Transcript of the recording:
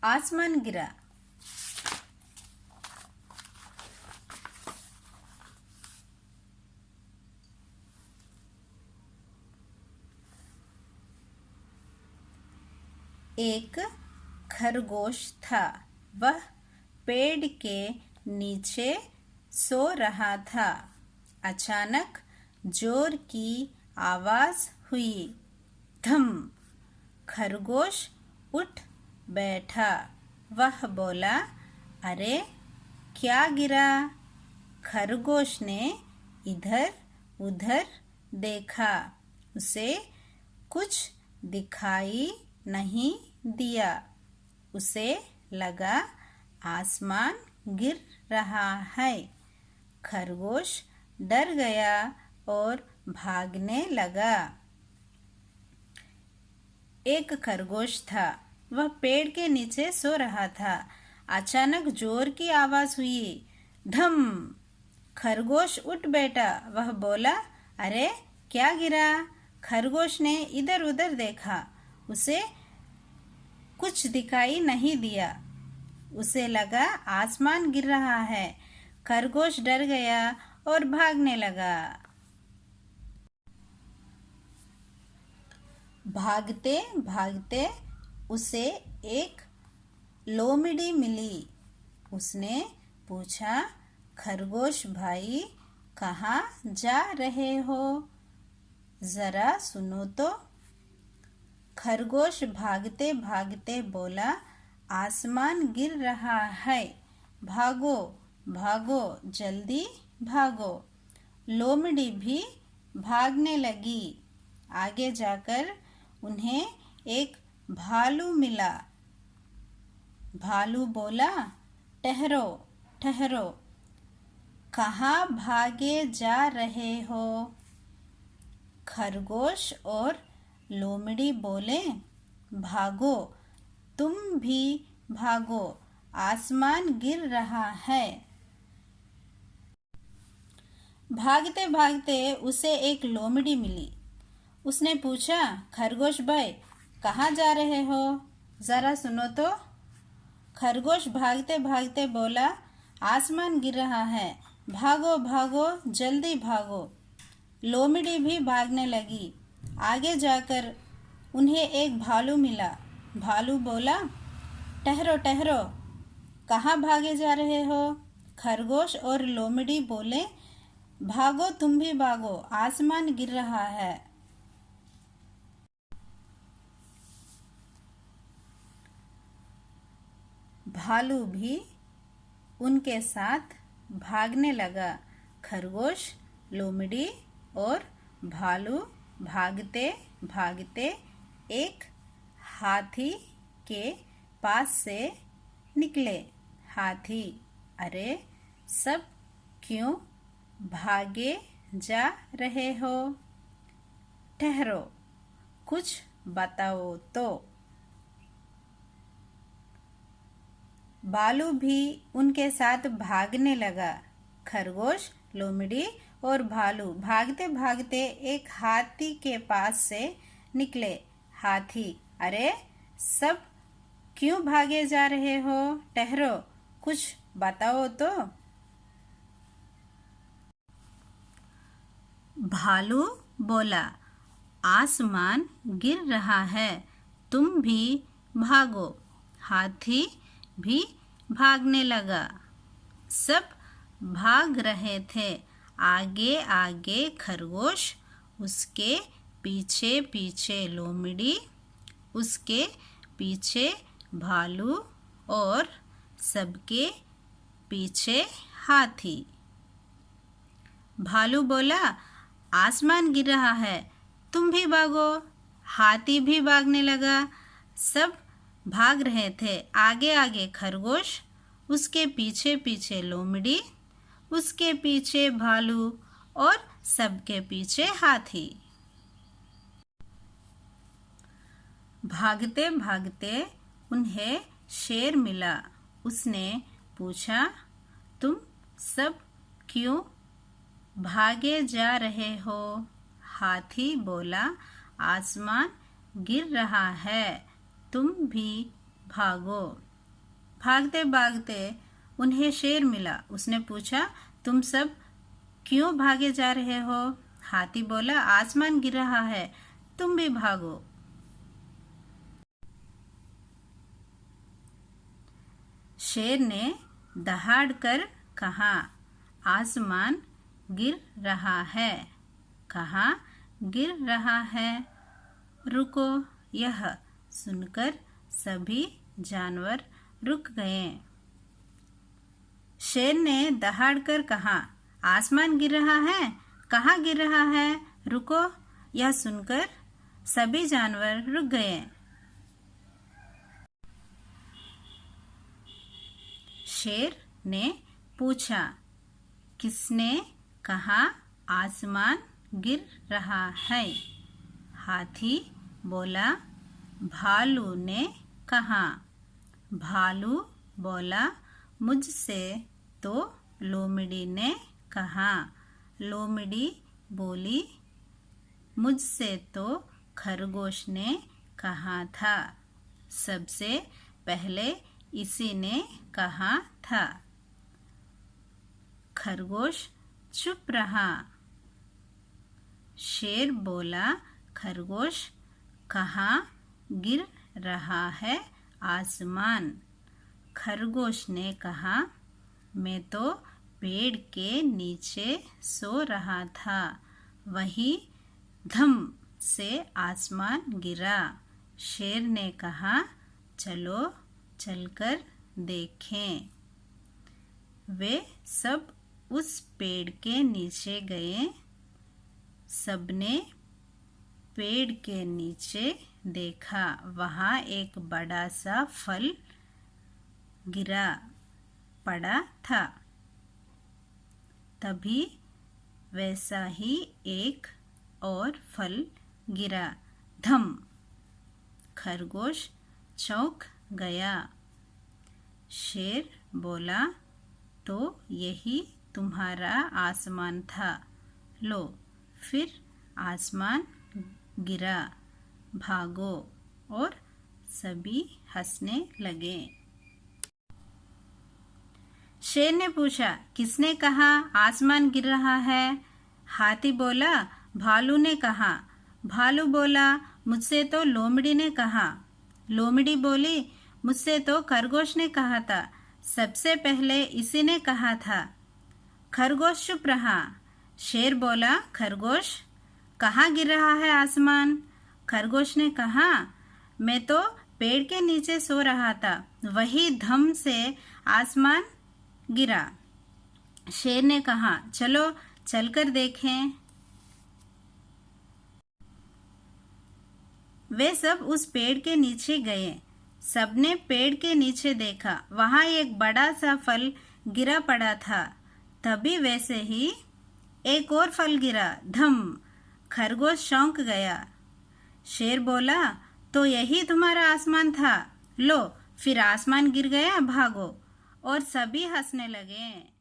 आसमान गिरा। एक खरगोश था। वह पेड़ के नीचे सो रहा था। अचानक जोर की आवाज हुई। धम! खरगोश उठ बैठा। वह बोला, अरे क्या गिरा? खरगोश ने इधर उधर देखा। उसे कुछ दिखाई नहीं दिया। उसे लगा आसमान गिर रहा है। खरगोश डर गया और भागने लगा। एक खरगोश था। वह पेड़ के नीचे सो रहा था। अचानक जोर की आवाज हुई। धम! खरगोश उठ बैठा। वह बोला, अरे क्या गिरा? खरगोश ने इधर उधर देखा। उसे कुछ दिखाई नहीं दिया। उसे लगा आसमान गिर रहा है। खरगोश डर गया और भागने लगा। भागते भागते उसे एक लोमड़ी मिली। उसने पूछा, खरगोश भाई, कहाँ जा रहे हो? जरा सुनो तो। खरगोश भागते भागते बोला, आसमान गिर रहा है। भागो भागो, जल्दी भागो। लोमड़ी भी भागने लगी। आगे जाकर उन्हें एक भालू मिला। भालू बोला, ठहरो ठहरो, कहाँ भागे जा रहे हो? खरगोश और लोमड़ी बोले, भागो, तुम भी भागो, आसमान गिर रहा है। भागते भागते उसे एक लोमड़ी मिली। उसने पूछा, खरगोश भाई, कहाँ जा रहे हो? जरा सुनो तो। खरगोश भागते भागते बोला, आसमान गिर रहा है। भागो भागो, जल्दी भागो। लोमड़ी भी भागने लगी। आगे जाकर उन्हें एक भालू मिला। भालू बोला, ठहरो ठहरो, कहाँ भागे जा रहे हो? खरगोश और लोमड़ी बोले, भागो, तुम भी भागो, आसमान गिर रहा है। भालू भी उनके साथ भागने लगा। खरगोश, लोमड़ी और भालू भागते भागते एक हाथी के पास से निकले। हाथी, अरे सब क्यों भागे जा रहे हो? ठहरो, कुछ बताओ तो। भालू भी उनके साथ भागने लगा। खरगोश, लोमड़ी और भालू भागते भागते एक हाथी के पास से निकले। हाथी, अरे सब क्यों भागे जा रहे हो? ठहरो, कुछ बताओ तो। भालू बोला, आसमान गिर रहा है, तुम भी भागो। हाथी भी भागने लगा। सब भाग रहे थे। आगे आगे खरगोश, उसके पीछे पीछे लोमड़ी, उसके पीछे भालू और सबके पीछे हाथी। भालू बोला, आसमान गिर रहा है, तुम भी भागो। हाथी भी भागने लगा। सब भाग रहे थे। आगे आगे खरगोश, उसके पीछे पीछे लोमड़ी, उसके पीछे भालू और सबके पीछे हाथी। भागते भागते उन्हें शेर मिला। उसने पूछा, तुम सब क्यों भागे जा रहे हो? हाथी बोला, आसमान गिर रहा है, तुम भी भागो। भागते भागते उन्हें शेर मिला। उसने पूछा, तुम सब क्यों भागे जा रहे हो? हाथी बोला, आसमान गिर रहा है, तुम भी भागो। शेर ने दहाड़ कर कहा, आसमान गिर रहा है। कहा, गिर रहा है। रुको। यह सुनकर सभी जानवर रुक गए। शेर ने दहाड़ कर कहा, आसमान गिर रहा है। कहाँ गिर रहा है? रुको। यह सुनकर सभी जानवर रुक गए। शेर ने पूछा, किसने कहा आसमान गिर रहा है? हाथी बोला, भालू ने कहा। भालू बोला, मुझसे तो लोमड़ी ने कहा। लोमड़ी बोली, मुझसे तो खरगोश ने कहा था। सबसे पहले इसी ने कहा था। खरगोश चुप रहा। शेर बोला, खरगोश, कहाँ गिर रहा है आसमान? खरगोश ने कहा, मैं तो पेड़ के नीचे सो रहा था, वही धम से आसमान गिरा। शेर ने कहा, चलो चलकर देखें। वे सब उस पेड़ के नीचे गए। सबने पेड़ के नीचे देखा, वहाँ एक बड़ा सा फल गिरा पड़ा था। तभी वैसा ही एक और फल गिरा, धम। खरगोश चौंक गया। शेर बोला, तो यही तुम्हारा आसमान था, लो फिर आसमान गिरा, भागो। और सभी हंसने लगे। शेर ने पूछा, किसने कहा आसमान गिर रहा है? हाथी बोला, भालू ने कहा। भालू बोला, मुझसे तो लोमड़ी ने कहा। लोमड़ी बोली, मुझसे तो खरगोश ने कहा था। सबसे पहले इसी ने कहा था। खरगोश चुप रहा। शेर बोला, खरगोश, कहाँ गिर रहा है आसमान? खरगोश ने कहा, मैं तो पेड़ के नीचे सो रहा था, वही धम से आसमान गिरा। शेर ने कहा, चलो चलकर देखें। वे सब उस पेड़ के नीचे गए। सबने पेड़ के नीचे देखा, वहाँ एक बड़ा सा फल गिरा पड़ा था। तभी वैसे ही एक और फल गिरा, धम। खरगोश चौंक गया। शेर बोला, तो यही तुम्हारा आसमान था, लो फिर आसमान गिर गया, भागो। और सभी हंसने लगे।